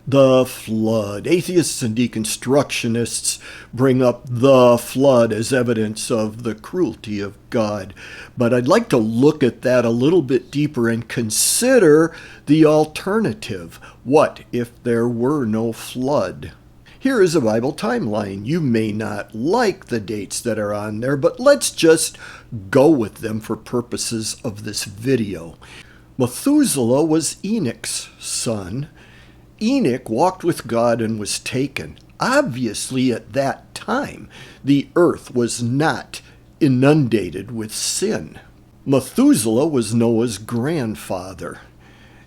The flood. Atheists and deconstructionists bring up the flood as evidence of the cruelty of God. But I'd like to look at that a little bit deeper and consider the alternative. What if there were no flood? Here is a Bible timeline. You may not like the dates that are on there, but let's just go with them for purposes of this video. Methuselah was Enoch's son. Enoch walked with God and was taken. Obviously, at that time, the earth was not inundated with sin. Methuselah was Noah's grandfather,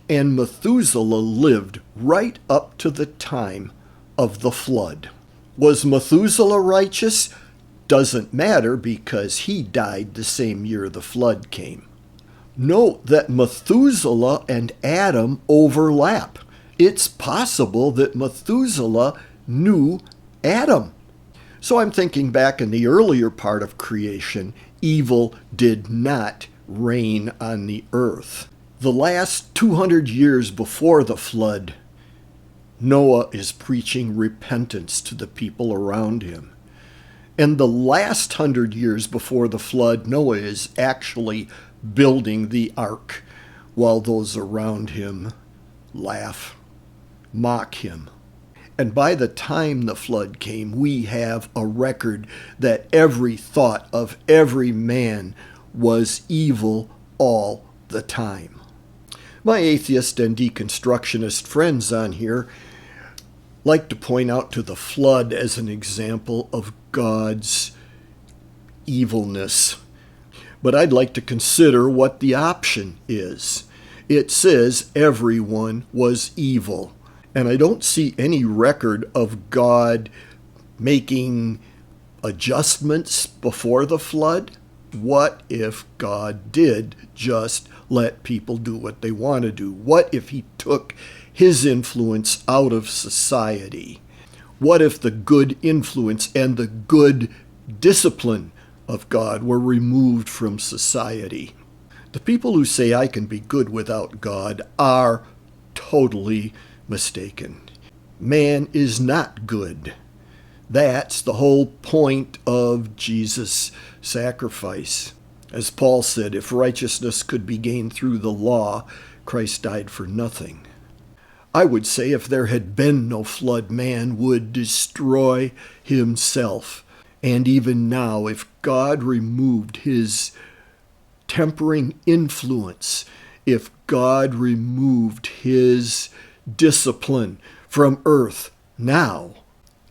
and Methuselah lived right up to the time of the flood. Was Methuselah righteous? Doesn't matter because he died the same year the flood came. Note that Methuselah and Adam overlap. It's possible that Methuselah knew Adam. So I'm thinking back in the earlier part of creation, evil did not reign on the earth. The last 200 years before the flood, Noah is preaching repentance to the people around him. And the last 100 years before the flood, Noah is actually building the ark while those around him laugh, mock him. And by the time the flood came, we have a record that every thought of every man was evil all the time. My atheist and deconstructionist friends on here like to point out to the flood as an example of God's evilness. But I'd like to consider what the option is. It says everyone was evil. And I don't see any record of God making adjustments before the flood. What if God did just let people do what they want to do? What if he took his influence out of society? What if the good influence and the good discipline of God were removed from society? The people who say I can be good without God are totally mistaken. Man is not good. That's the whole point of Jesus' sacrifice. As Paul said, if righteousness could be gained through the law, Christ died for nothing. I would say if there had been no flood, man would destroy himself. And even now, if God removed his tempering influence, if God removed his discipline from earth now,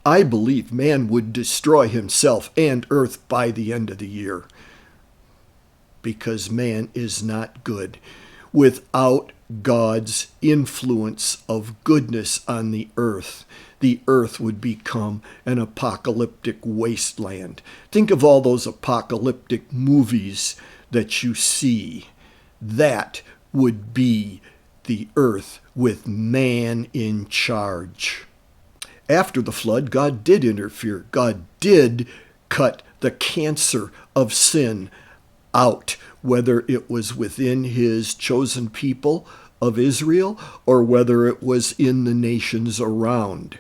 I believe man would destroy himself and earth by the end of the year. Because man is not good. Without God's influence of goodness on the earth would become an apocalyptic wasteland. Think of all those apocalyptic movies that you see. That would be the earth with man in charge. After the flood, God did interfere. God did cut the cancer of sin out, whether it was within his chosen people of Israel or whether it was in the nations around.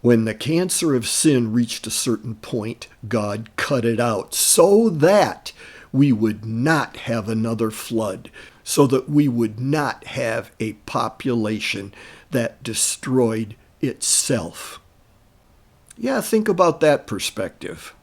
When the cancer of sin reached a certain point, God cut it out so that we would not have another flood, so that we would not have a population that destroyed itself. Yeah, think about that perspective.